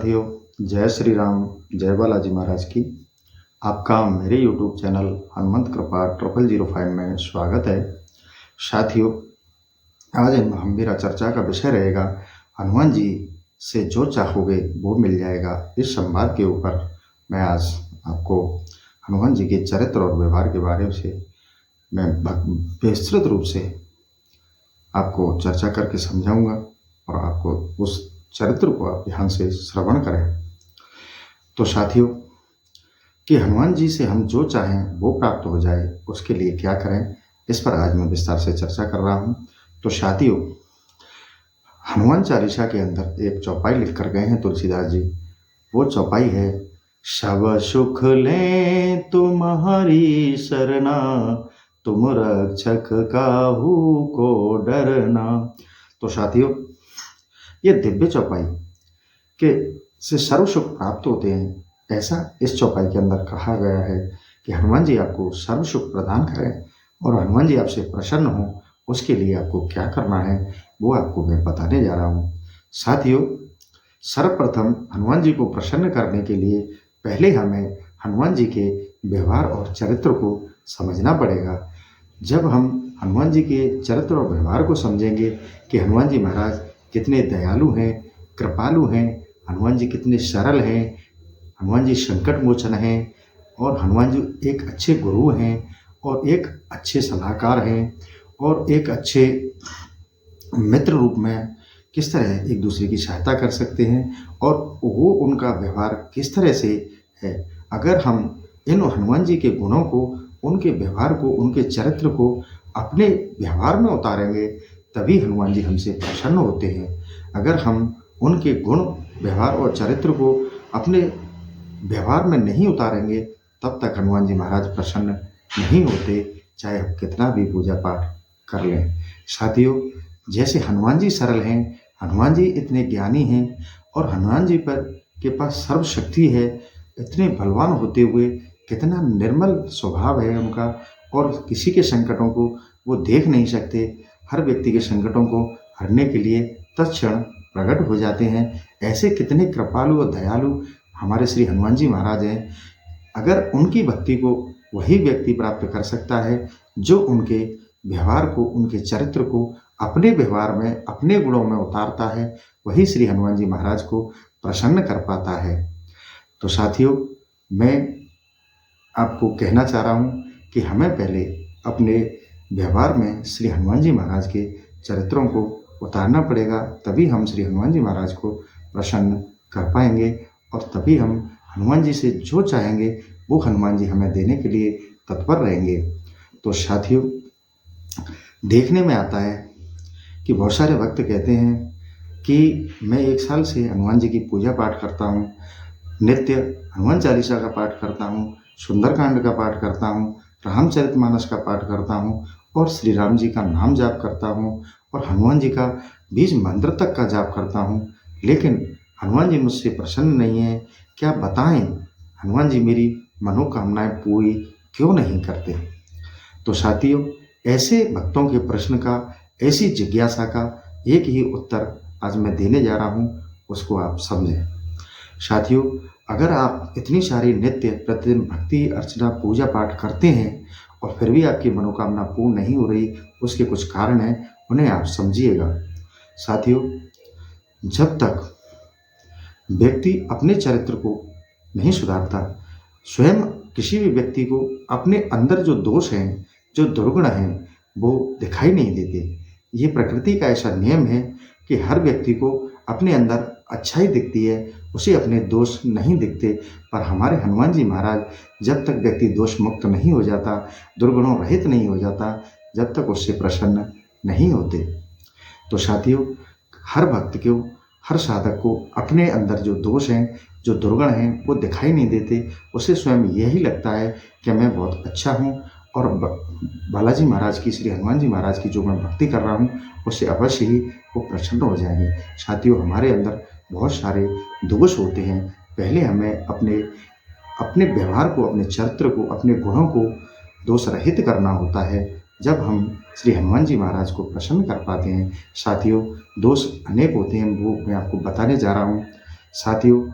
साथियों, जय श्री राम, जय बालाजी महाराज की। आपका मेरे यूट्यूब चैनल हनुमंत कृपा 0005 में स्वागत है। साथियों, आज मेरा चर्चा का विषय रहेगा हनुमान जी से जो चाहोगे वो मिल जाएगा। इस संवाद के ऊपर मैं आज आपको हनुमान जी के चरित्र और व्यवहार के बारे से मैं विस्तृत रूप से आपको चर्चा करके समझाऊंगा और आपको उस चरित्र को आप ध्यान से श्रवण करें। तो साथियों, कि हनुमान जी से हम जो चाहें वो प्राप्त हो जाए, उसके लिए क्या करें, इस पर आज मैं विस्तार से चर्चा कर रहा हूं। तो साथियों, हनुमान चालीसा के अंदर एक चौपाई लिख कर गए हैं तुलसीदास जी। वो चौपाई है, सब सुख लें तुम्हारी सरना, तुम रक्षक काहू को डरना। तो साथियों, ये दिव्य चौपाई के से सर्व सुख प्राप्त होते हैं, ऐसा इस चौपाई के अंदर कहा गया है कि हनुमान जी आपको सर्व सुख प्रदान करें और हनुमान जी आपसे प्रसन्न हो। उसके लिए आपको क्या करना है वो आपको मैं बताने जा रहा हूँ। साथियों, सर्वप्रथम हनुमान जी को प्रसन्न करने के लिए पहले हमें हनुमान जी के व्यवहार और चरित्र को समझना पड़ेगा। जब हम हनुमान जी के चरित्र और व्यवहार को समझेंगे कि हनुमान जी महाराज कितने दयालु हैं, कृपालु हैं, हनुमान जी कितने सरल हैं, हनुमान जी संकट मोचन हैं और हनुमान जी एक अच्छे गुरु हैं और एक अच्छे सलाहकार हैं और एक अच्छे मित्र रूप में किस तरह एक दूसरे की सहायता कर सकते हैं और वो उनका व्यवहार किस तरह से है। अगर हम इन हनुमान जी के गुणों को, उनके व्यवहार को, उनके चरित्र को अपने व्यवहार में उतारेंगे तभी हनुमान जी हमसे प्रसन्न होते हैं। अगर हम उनके गुण, व्यवहार और चरित्र को अपने व्यवहार में नहीं उतारेंगे तब तक हनुमान जी महाराज प्रसन्न नहीं होते, चाहे हम कितना भी पूजा पाठ कर लें। साथियों, जैसे हनुमान जी सरल हैं, हनुमान जी इतने ज्ञानी हैं और हनुमान जी पर के पास सर्वशक्ति है, इतने बलवान होते हुए कितना निर्मल स्वभाव है उनका और किसी के संकटों को वो देख नहीं सकते। हर व्यक्ति के संकटों को हरने के लिए तत्क्षण प्रकट हो जाते हैं। ऐसे कितने कृपालु और दयालु हमारे श्री हनुमान जी महाराज हैं। अगर उनकी भक्ति को वही व्यक्ति प्राप्त कर सकता है जो उनके व्यवहार को, उनके चरित्र को अपने व्यवहार में, अपने गुणों में उतारता है, वही श्री हनुमान जी महाराज को प्रसन्न कर पाता है। तो साथियों, मैं आपको कहना चाह रहा हूँ कि हमें पहले अपने व्यवहार में श्री हनुमान जी महाराज के चरित्रों को उतारना पड़ेगा, तभी हम श्री हनुमान जी महाराज को प्रसन्न कर पाएंगे और तभी हम हनुमान जी से जो चाहेंगे वो हनुमान जी हमें देने के लिए तत्पर रहेंगे। तो साथियों, देखने में आता है कि बहुत सारे भक्त कहते हैं कि मैं 1 साल से हनुमान जी की पूजा पाठ करता हूँ, नित्य हनुमान चालीसा का पाठ करता हूँ, सुंदरकांड का पाठ करता हूँ, रामचरितमानस का पाठ करता हूँ और श्री राम जी का नाम जाप करता हूँ और हनुमान जी का बीज मंत्र तक का जाप करता हूँ, लेकिन हनुमान जी मुझसे प्रसन्न नहीं है। क्या बताएं, हनुमान जी मेरी मनोकामनाएं पूरी क्यों नहीं करते। तो साथियों, ऐसे भक्तों के प्रश्न का, ऐसी जिज्ञासा का एक ही उत्तर आज मैं देने जा रहा हूँ, उसको आप समझें। साथियों, अगर आप इतनी सारी नित्य प्रतिदिन भक्ति, अर्चना, पूजा पाठ करते हैं और फिर भी आपकी मनोकामना पूर्ण नहीं हो रही, उसके कुछ कारण हैं, उन्हें आप समझिएगा। साथियों, जब तक व्यक्ति अपने चरित्र को नहीं सुधारता, स्वयं किसी भी व्यक्ति को अपने अंदर जो दोष हैं, जो दुर्गुण हैं, वो दिखाई नहीं देते। ये प्रकृति का ऐसा नियम है कि हर व्यक्ति को अपने अंदर अच्छाई दिखती है, उसे अपने दोष नहीं दिखते। पर हमारे हनुमान जी महाराज, जब तक व्यक्ति दोष मुक्त नहीं हो जाता, दुर्गुणों रहित नहीं हो जाता, जब तक उससे प्रसन्न नहीं होते। तो साथियों, हर भक्त को, हर साधक को अपने अंदर जो दोष हैं, जो दुर्गुण हैं, वो दिखाई नहीं देते। उसे स्वयं यही लगता है कि मैं बहुत अच्छा हूँ और बालाजी महाराज की, श्री हनुमान जी महाराज की जो मैं भक्ति कर रहा हूँ, उससे अवश्य ही वो प्रसन्न हो जाएंगे। साथियों, हमारे अंदर बहुत सारे दोष होते हैं। पहले हमें अपने व्यवहार को, अपने चरित्र को, अपने गुणों को दोष रहित करना होता है, जब हम श्री हनुमान जी महाराज को प्रसन्न कर पाते हैं। साथियों, दोष अनेक होते हैं, वो मैं आपको बताने जा रहा हूँ। साथियों,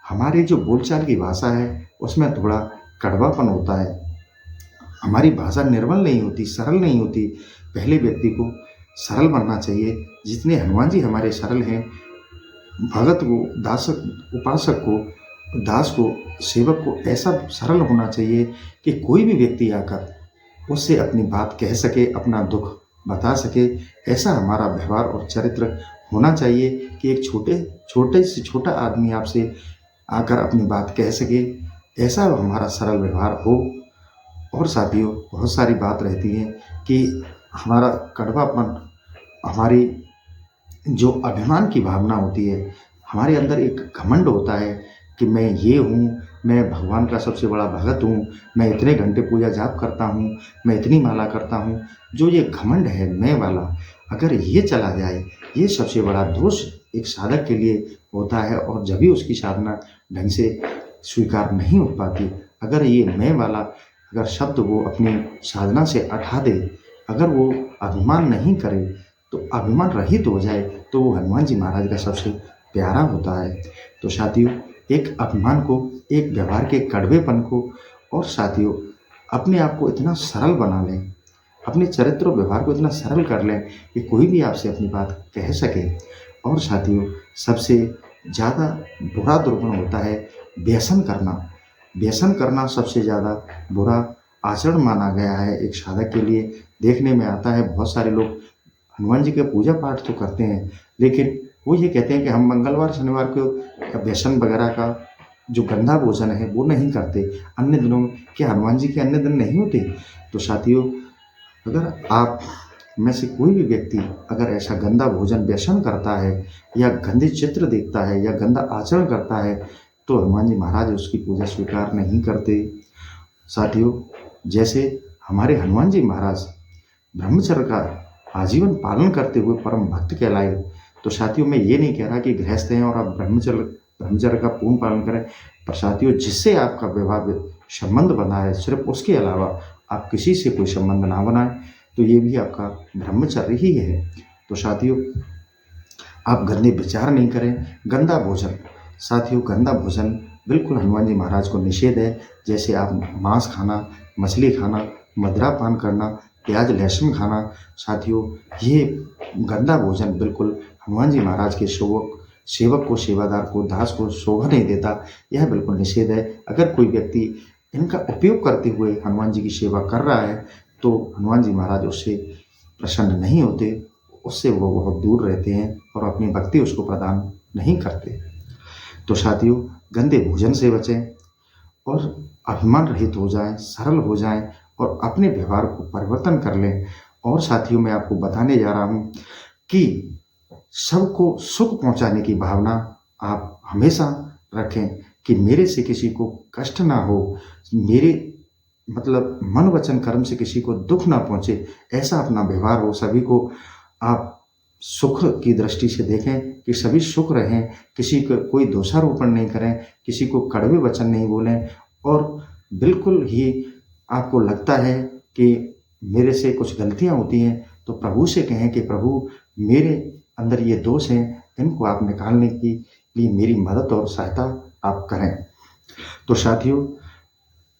हमारी जो बोलचाल की भाषा है उसमें थोड़ा कड़वापन होता है। हमारी भाषा निर्मल नहीं होती, सरल नहीं होती। पहले व्यक्ति को सरल बनना चाहिए। जितने हनुमान जी हमारे सरल हैं, भगत को, दासक, उपासक को, दास को, सेवक को ऐसा सरल होना चाहिए कि कोई भी व्यक्ति आकर उससे अपनी बात कह सके, अपना दुख बता सके। ऐसा हमारा व्यवहार और चरित्र होना चाहिए कि एक छोटे से छोटा आदमी आपसे आकर अपनी बात कह सके। ऐसा हमारा सरल व्यवहार हो। और साथियों, बहुत सारी बात रहती है कि हमारा कड़वापन, हमारी जो अभिमान की भावना होती है, हमारे अंदर एक घमंड होता है कि मैं ये हूँ, मैं भगवान का सबसे बड़ा भगत हूँ, मैं इतने घंटे पूजा जाप करता हूँ, मैं इतनी माला करता हूँ। जो ये घमंड है मैं वाला, अगर ये चला जाए, ये सबसे बड़ा दोष एक साधक के लिए होता है और जब भी उसकी साधना ढंग से स्वीकार नहीं हो पाती। अगर ये मैं वाला अगर शब्द वो अपनी साधना से हटा दे, अगर वो अभिमान नहीं करे, तो अभिमान रहित हो जाए, तो वो हनुमान जी महाराज का सबसे प्यारा होता है। तो साथियों, एक अभिमान को, एक व्यवहार के कड़वेपन को, और साथियों अपने आप को इतना सरल बना लें, अपने चरित्र और व्यवहार को इतना सरल कर लें कि कोई भी आपसे अपनी बात कह सके। और साथियों, सबसे ज़्यादा बुरा दुर्गुण होता है व्यसन करना। व्यसन करना सबसे ज़्यादा बुरा आचरण माना गया है एक साधक के लिए। देखने में आता है बहुत सारे लोग हनुमान जी के पूजा पाठ तो करते हैं, लेकिन वो ये कहते हैं कि हम मंगलवार शनिवार को व्यसन वगैरह का जो गंदा भोजन है वो नहीं करते। अन्य दिनों में क्या हनुमान जी के अन्य दिन नहीं होते? तो साथियों, अगर आप में से कोई भी व्यक्ति अगर ऐसा गंदा भोजन व्यसन करता है, या गंदे चित्र देखता है, या गंदा आचरण करता है, तो हनुमान जी महाराज उसकी पूजा स्वीकार नहीं करते। साथियों, जैसे हमारे हनुमान जी महाराज ब्रह्मचर्य का आजीवन पालन करते हुए परम भक्त कहलाए। तो साथियों, मैं ये नहीं कह रहा कि गृहस्थ हैं और आप ब्रह्मचर्य का पूर्ण पालन करें, पर साथियों जिससे आपका विवाह संबंध बना है, सिर्फ उसके अलावा आप किसी से कोई संबंध ना बनाएं, तो ये भी आपका ब्रह्मचर्य ही है। तो साथियों, आप गंदे विचार नहीं करें। गंदा भोजन, साथियों गंदा भोजन बिल्कुल हनुमान जी महाराज को निषेध है। जैसे आप मांस खाना, मछली खाना, मदिरा पान करना, प्याज लहसुन खाना, साथियों ये गंदा भोजन बिल्कुल हनुमान जी महाराज के सेवक को, सेवादार को, दास को शोभा नहीं देता। यह बिल्कुल निषेध है। अगर कोई व्यक्ति इनका उपयोग करते हुए हनुमान जी की सेवा कर रहा है, तो हनुमान जी महाराज उससे प्रसन्न नहीं होते, उससे वो बहुत दूर रहते हैं और अपनी भक्ति उसको प्रदान नहीं करते। तो साथियों, गंदे भोजन से बचें और अभिमान रहित हो जाएं, सरल हो जाएं और अपने व्यवहार को परिवर्तन कर लें। और साथियों, मैं आपको बताने जा रहा हूं कि सबको सुख पहुंचाने की भावना आप हमेशा रखें कि मेरे से किसी को कष्ट ना हो, मेरे मतलब मन वचन कर्म से किसी को दुख ना पहुंचे, ऐसा अपना व्यवहार हो। सभी को आप सुख की दृष्टि से देखें कि सभी सुख रहें, किसी को कोई दोषारोपण नहीं करें, किसी को कड़वे वचन नहीं बोलें। और बिल्कुल ही आपको लगता है कि मेरे से कुछ गलतियां होती हैं, तो प्रभु से कहें कि प्रभु मेरे अंदर ये दोष हैं, इनको आप निकालने के लिए मेरी मदद और सहायता आप करें। तो साथियों,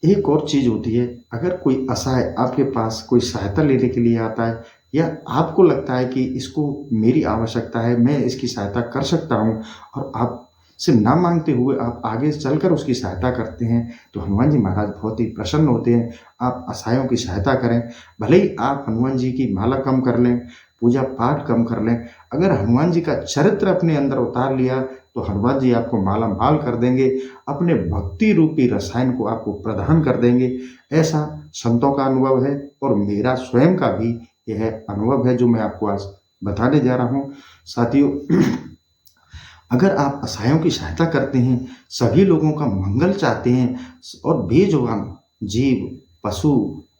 एक और चीज़ होती है, अगर कोई असहाय आपके पास कोई सहायता लेने के लिए आता है, या आपको लगता है कि इसको मेरी आवश्यकता है, मैं इसकी सहायता कर सकता हूँ, और आप से ना मांगते हुए आप आगे चलकर उसकी सहायता करते हैं, तो हनुमान जी महाराज बहुत ही प्रसन्न होते हैं। आप असहायों की सहायता करें। भले ही आप हनुमान जी की माला कम कर लें, पूजा पाठ कम कर लें, अगर हनुमान जी का चरित्र अपने अंदर उतार लिया, तो हनुमान जी आपको माला माल कर देंगे, अपने भक्ति रूपी रसायन को आपको प्रदान कर देंगे। ऐसा संतों का अनुभव है और मेरा स्वयं का भी यह अनुभव है जो मैं आपको आज बताने जा रहा हूँ। साथियों, अगर आप असहायों की सहायता करते हैं, सभी लोगों का मंगल चाहते हैं, और बेजुबान जीव, पशु,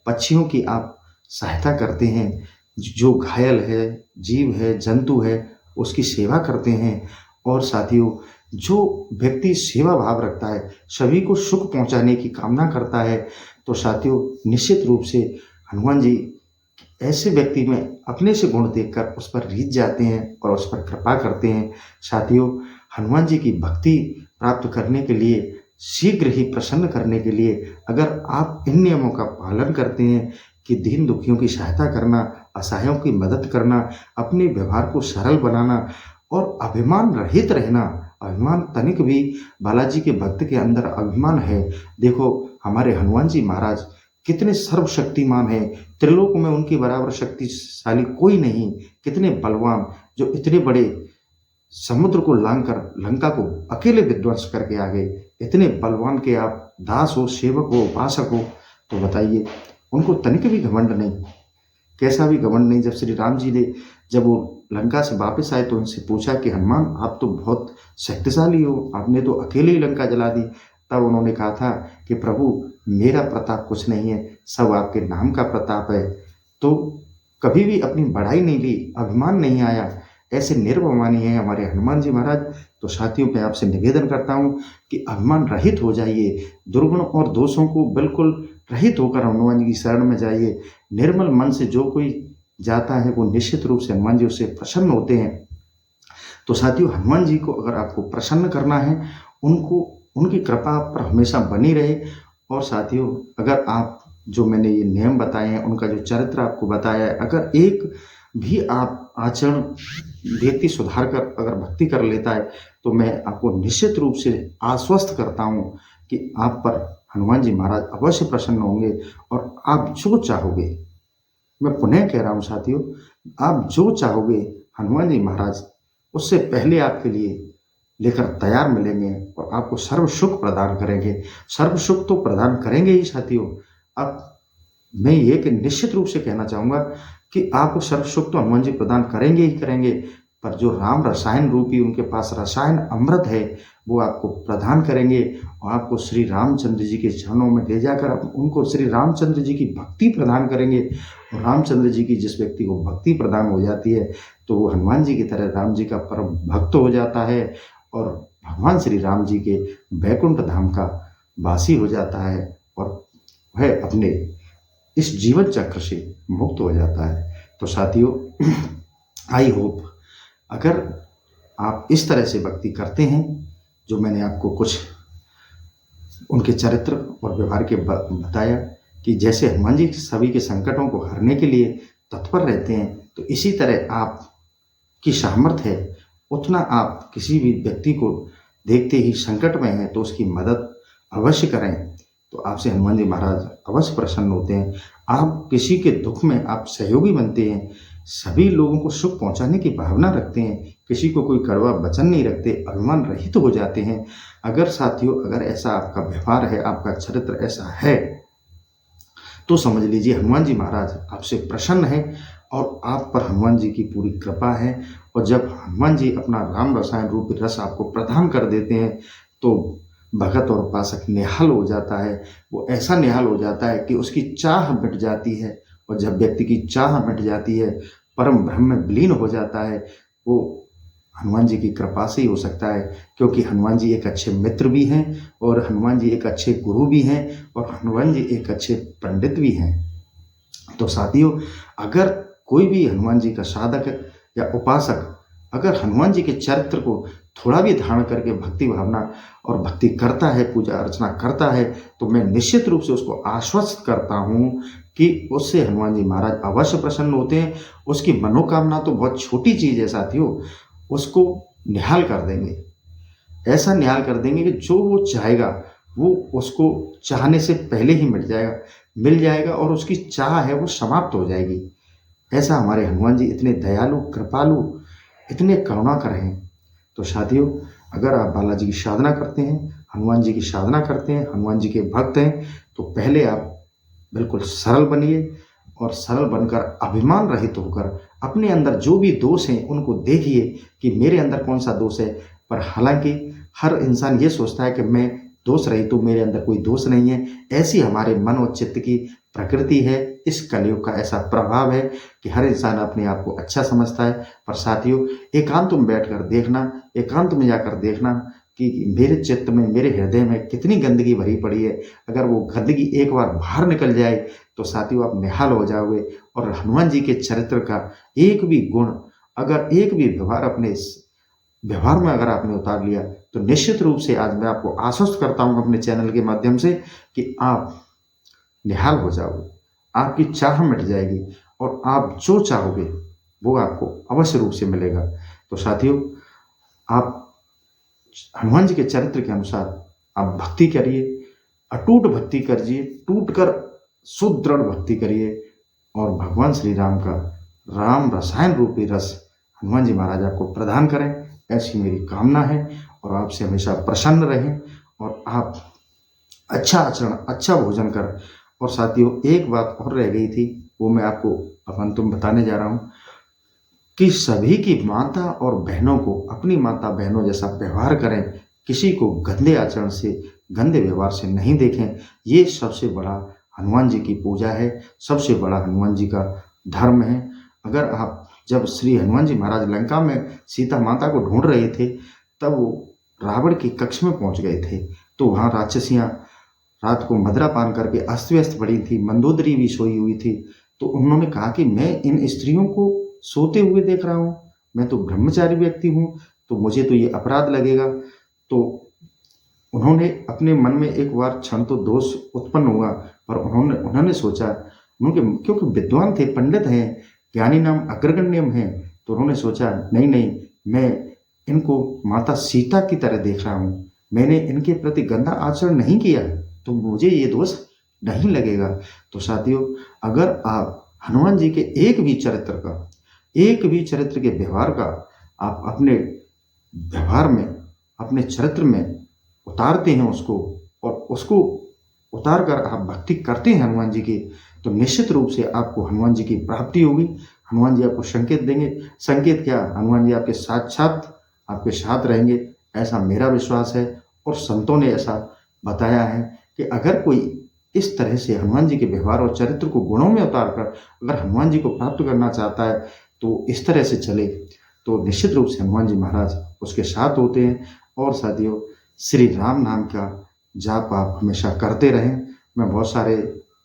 पक्षियों की आप सहायता करते हैं, जो घायल है, जीव है, जंतु है, उसकी सेवा करते हैं, और साथियों जो व्यक्ति सेवा भाव रखता है, सभी को सुख पहुंचाने की कामना करता है, तो साथियों निश्चित रूप से हनुमान जी ऐसे व्यक्ति में अपने से गुण देखकर उस पर रीझ जाते हैं और उस पर कृपा करते हैं। साथियों, हनुमान जी की भक्ति प्राप्त करने के लिए, शीघ्र ही प्रसन्न करने के लिए अगर आप इन नियमों का पालन करते हैं कि दीन दुखियों की सहायता करना, असहायों की मदद करना, अपने व्यवहार को सरल बनाना और अभिमान रहित रहना। अभिमान तनिक भी बालाजी के भक्त के अंदर अभिमान है। देखो हमारे हनुमान जी महाराज कितने सर्वशक्तिमान हैं, त्रिलोक में उनके बराबर शक्तिशाली कोई नहीं। कितने बलवान, जो इतने बड़े समुद्र को लांघकर लंका को अकेले विध्वंस करके आ गए। इतने बलवान के आप दास हो, सेवक हो, उपासक हो, तो बताइए उनको तनिक भी घमंड नहीं, कैसा भी घमंड नहीं। जब श्री राम जी ने जब वो लंका से वापस आए तो उनसे पूछा कि हनुमान आप तो बहुत शक्तिशाली हो, आपने तो अकेले ही लंका जला दी। तब उन्होंने कहा था कि प्रभु मेरा प्रताप कुछ नहीं है, सब आपके नाम का प्रताप है। तो कभी भी अपनी बढ़ाई नहीं ली, अभिमान नहीं आया। ऐसे निर्भमानी हैं हमारे हनुमान जी महाराज। तो साथियों मैं आपसे निवेदन करता हूँ कि अभिमान रहित हो जाइए, दुर्गुण और दोषों को बिल्कुल रहित होकर हनुमान जी की शरण में जाइए। निर्मल मन से जो कोई जाता है वो निश्चित रूप से हनुमान जी उससे प्रसन्न होते हैं। तो साथियों हनुमान जी को अगर आपको प्रसन्न करना है, उनको उनकी कृपा आप पर हमेशा बनी रहे। और साथियों अगर आप जो मैंने ये नियम बताए हैं, उनका जो चरित्र आपको बताया है, अगर एक भी आप आचरण व्यक्ति सुधार कर अगर भक्ति कर लेता है तो मैं आपको निश्चित रूप से आश्वस्त करता हूँ कि आप पर हनुमान जी महाराज अवश्य प्रसन्न होंगे और आप जो चाहोगे, मैं पुनः कह रहा हूँ साथियों, आप जो चाहोगे हनुमान जी महाराज उससे पहले आपके लिए लेकर तैयार मिलेंगे और आपको सर्व सुख प्रदान करेंगे। सर्व सुख तो प्रदान करेंगे ही साथियों। अब मैं ये कि निश्चित रूप से कहना चाहूँगा कि आपको सर्व सुख तो हनुमान जी प्रदान करेंगे ही करेंगे, पर जो राम रसायन रूपी उनके पास रसायन अमृत है वो आपको प्रदान करेंगे और आपको श्री रामचंद्र जी के चरणों में ले जाकर उनको श्री रामचंद्र जी की भक्ति प्रदान करेंगे। और रामचंद्र जी की जिस व्यक्ति को भक्ति प्रदान हो जाती है तो वो हनुमान जी की तरह राम जी का परम भक्त हो जाता है और भगवान श्री राम जी के बैकुंठ धाम का वासी हो जाता है और वह अपने इस जीवन चक्र से मुक्त हो जाता है। तो साथियों आई होप अगर आप इस तरह से भक्ति करते हैं, जो मैंने आपको कुछ उनके चरित्र और व्यवहार के बताया कि जैसे हनुमान जी सभी के संकटों को हरने के लिए तत्पर रहते हैं, तो इसी तरह आप की सामर्थ्य है उतना आप किसी भी व्यक्ति को देखते ही संकट में है तो उसकी मदद अवश्य करें। तो आपसे हनुमान जी महाराज अवश्य प्रसन्न होते हैं। आप किसी के दुख में आप सहयोगी बनते हैं, सभी लोगों को सुख पहुंचाने की भावना रखते हैं, किसी को कोई कड़वा वचन नहीं रखते, अभिमान रहित हो जाते हैं। अगर साथियों अगर ऐसा आपका व्यवहार है, आपका चरित्र ऐसा है, तो समझ लीजिए हनुमान जी महाराज आपसे प्रसन्न है और आप पर हनुमान जी की पूरी कृपा है। और जब हनुमान जी अपना राम रसायन रूपी रस आपको प्रदान कर देते हैं तो भगत और उपासक निहाल हो जाता है। वो ऐसा निहाल हो जाता है कि उसकी चाह मिट जाती है और जब व्यक्ति की चाह मिट जाती है, परम ब्रह्म में विलीन हो जाता है, वो हनुमान जी की कृपा से ही हो सकता है। क्योंकि हनुमान जी एक अच्छे मित्र भी हैं और हनुमान जी एक अच्छे गुरु भी हैं और हनुमान जी एक अच्छे पंडित भी हैं। तो साथियों अगर कोई भी हनुमान जी का साधक या उपासक अगर हनुमान जी के चरित्र को थोड़ा भी धारण करके भक्ति भावना और भक्ति करता है, पूजा अर्चना करता है, तो मैं निश्चित रूप से उसको आश्वस्त करता हूँ कि उससे हनुमान जी महाराज अवश्य प्रसन्न होते हैं। उसकी मनोकामना तो बहुत छोटी चीज़ है साथियों, उसको निहाल कर देंगे, ऐसा निहाल कर देंगे कि जो वो चाहेगा वो उसको चाहने से पहले ही मिल जाएगा और उसकी चाह है वो समाप्त हो जाएगी। ऐसा हमारे हनुमान जी इतने दयालु, कृपालु, इतने करुणाकर हैं। तो साथियों अगर आप बालाजी की साधना करते हैं, हनुमान जी की साधना करते हैं, हनुमान जी के भक्त हैं, तो पहले आप बिल्कुल सरल बनिए और सरल बनकर अभिमान रहित होकर अपने अंदर जो भी दोष हैं उनको देखिए कि मेरे अंदर कौन सा दोष है। पर हालांकि हर इंसान ये सोचता है कि मैं दोष रहित हूँ, मेरे अंदर कोई दोष नहीं है। ऐसी हमारे मन और चित्त की प्रकृति है, इस कलयुग का ऐसा प्रभाव है कि हर इंसान अपने आप को अच्छा समझता है। पर साथियों एकांत में बैठकर देखना, एकांत में जाकर देखना कि मेरे चित्त में, मेरे हृदय में कितनी गंदगी भरी पड़ी है। अगर वो गंदगी एक बार बाहर निकल जाए तो साथियों आप निहाल हो जाओगे और हनुमान जी के चरित्र का एक भी गुण, अगर एक भी व्यवहार अपने व्यवहार में अगर आपने उतार लिया तो निश्चित रूप से आज मैं आपको आश्वस्त करता हूँ अपने चैनल के माध्यम से कि आप निहाल हो जाओगे, आपकी चाह मिट जाएगी और आप जो चाहोगे वो आपको अवश्य रूप से मिलेगा। तो साथियों, आप हनुमान जी के चरित्र के अनुसार आप भक्ति करिए, अटूट भक्ति करिए, टूट कर सुदृढ़ भक्ति करिए और भगवान श्री राम का राम रसायन रूपी रस हनुमान जी महाराज आपको प्रदान करें, ऐसी मेरी कामना है। और आपसे हमेशा प्रसन्न रहें और आप अच्छा आचरण, अच्छा भोजन कर। और साथियों, एक बात और रह गई थी, वो मैं आपको अब अंतिम बताने जा रहा हूँ कि सभी की माता और बहनों को अपनी माता बहनों जैसा व्यवहार करें, किसी को गंदे आचरण से, गंदे व्यवहार से नहीं देखें। ये सबसे बड़ा हनुमान जी की पूजा है, सबसे बड़ा हनुमान जी का धर्म है। अगर आप जब श्री हनुमान जी महाराज लंका में सीता माता को ढूंढ रहे थे, तब वो रावण के कक्ष में पहुंच गए थे, तो वहाँ राक्षसियाँ रात को मदरा पान करके अस्त व्यस्त पड़ी थी, मंदोदरी भी सोई हुई थी। तो उन्होंने कहा कि मैं इन स्त्रियों को सोते हुए देख रहा हूँ, मैं तो ब्रह्मचारी व्यक्ति हूँ, तो मुझे तो ये अपराध लगेगा। तो उन्होंने अपने मन में एक बार क्षण तो दोष उत्पन्न हुआ, पर उन्होंने सोचा, उनके क्योंकि विद्वान थे, पंडित हैं, ज्ञानी नाम अग्रगण्यम हैं, तो उन्होंने सोचा नहीं नहीं, मैं इनको माता सीता की तरह देख रहा हूँ, मैंने इनके प्रति गंदा आचरण नहीं किया, तो मुझे ये दोष नहीं लगेगा। तो साथियों, अगर आप हनुमान जी के एक भी चरित्र के व्यवहार का आप अपने व्यवहार में, अपने चरित्र में उतारते हैं उसको, और उसको उतार कर आप भक्ति करते हैं हनुमान जी की, तो निश्चित रूप से आपको हनुमान जी की प्राप्ति होगी। हनुमान जी आपको संकेत देंगे, संकेत क्या, हनुमान जी आपके साक्षात आपके साथ रहेंगे, ऐसा मेरा विश्वास है। और संतों ने ऐसा बताया है कि अगर कोई इस तरह से हनुमान जी के व्यवहार और चरित्र को गुणों में उतार कर अगर हनुमान जी को प्राप्त करना चाहता है, तो इस तरह से चले, तो निश्चित रूप से हनुमान जी महाराज उसके साथ होते हैं। और साथियों, श्री राम नाम का जाप आप हमेशा करते रहें। मैं बहुत सारे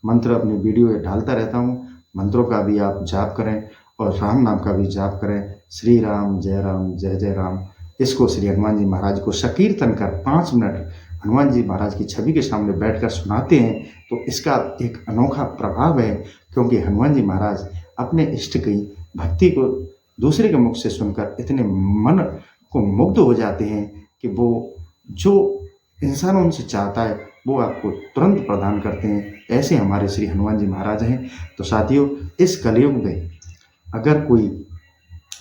मंत्र अपनी वीडियो में डालता रहता हूँ, मंत्रों का भी आप जाप करें और राम नाम का भी जाप करें। श्री राम जय जय राम, इसको श्री हनुमान जी महाराज को सकीर्तन कर 5 मिनट हनुमान जी महाराज की छवि के सामने बैठकर सुनाते हैं, तो इसका एक अनोखा प्रभाव है, क्योंकि हनुमान जी महाराज अपने इष्ट की भक्ति को दूसरे के मुख से सुनकर इतने मन को मुग्ध हो जाते हैं कि वो जो इंसान उनसे चाहता है वो आपको तुरंत प्रदान करते हैं। ऐसे हमारे श्री हनुमान जी महाराज हैं। तो साथियों, इस कलयुग में अगर कोई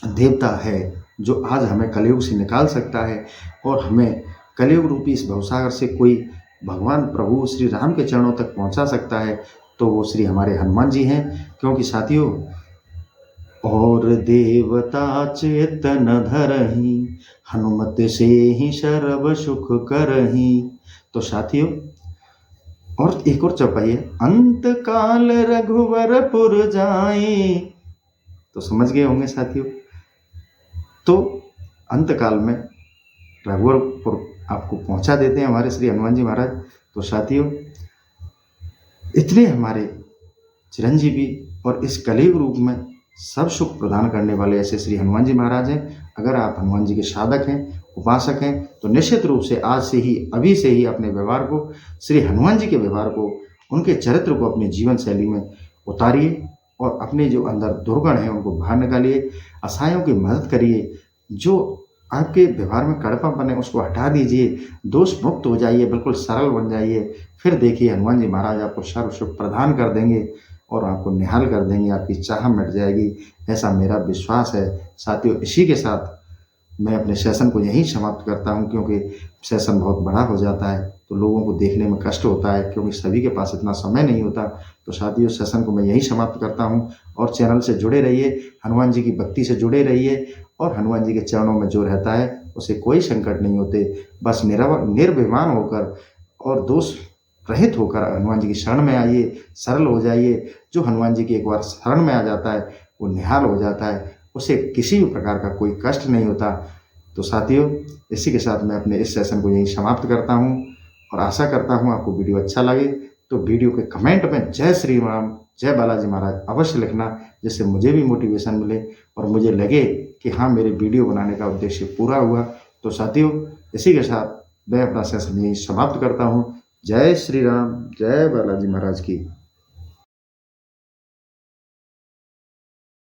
देवता है जो आज हमें कलयुग से निकाल सकता है और हमें कलयुग रूपी इस भवसागर से कोई भगवान प्रभु श्री राम के चरणों तक पहुंचा सकता है, तो वो श्री हमारे हनुमान जी हैं। क्योंकि साथियों, और देवता चेतन धरहि, हनुमत से ही सर्व सुख करहि। तो साथियों, और एक और चौपाई है, अंत काल रघुवरपुर जाए। तो समझ गए होंगे साथियों। तो अंत काल में रघुवरपुर आपको पहुंचा देते हैं हमारे श्री हनुमान जी महाराज। तो साथियों, इतने हमारे चिरंजीवी और इस कलयुग रूप में सब सुख प्रदान करने वाले ऐसे श्री हनुमान जी महाराज हैं। अगर आप हनुमान जी के साधक हैं, उपासक हैं, तो निश्चित रूप से आज से ही, अभी से ही अपने व्यवहार को, श्री हनुमान जी के व्यवहार को, उनके चरित्र को अपनी जीवन शैली में उतारिए और अपने जो अंदर दुर्गुण हैं उनको बाहर निकालिए, असहायों की मदद करिए, जो आपके व्यवहार में कड़वापन है उसको हटा दीजिए, दोष मुक्त हो जाइए, बिल्कुल सरल बन जाइए। फिर देखिए हनुमान जी महाराज आपको सर्व सुख प्रदान कर देंगे और आपको निहाल कर देंगे, आपकी चाह मिट जाएगी, ऐसा मेरा विश्वास है। साथियों, इसी के साथ मैं अपने सेशन को यहीं समाप्त करता हूं, क्योंकि सेशन बहुत बड़ा हो जाता है तो लोगों को देखने में कष्ट होता है, क्योंकि सभी के पास इतना समय नहीं होता। तो साथियों, सेशन को मैं यहीं समाप्त करता हूं और चैनल से जुड़े रहिए, हनुमान जी की भक्ति से जुड़े रहिए और हनुमान जी के चरणों में जो रहता है उसे कोई संकट नहीं होते। बस निर्भिमान होकर और दोष रहित होकर हनुमान जी की शरण में आइए, सरल हो जाइए। जो हनुमान जी की एक बार शरण में आ जाता है वो निहाल हो जाता है, उसे किसी भी प्रकार का कोई कष्ट नहीं होता। तो साथियों, इसी के साथ मैं अपने इस सेशन को यहीं समाप्त करता हूं और आशा करता हूं आपको वीडियो अच्छा लगे। तो वीडियो के कमेंट में जय श्री राम, जय बालाजी महाराज अवश्य लिखना, जिससे मुझे भी मोटिवेशन मिले और मुझे लगे कि हाँ, मेरे वीडियो बनाने का उद्देश्य पूरा हुआ। तो साथियों, इसी के साथ मैं अपना सेशन यहीं समाप्त करता हूँ। जय श्री राम, जय बालाजी महाराज की।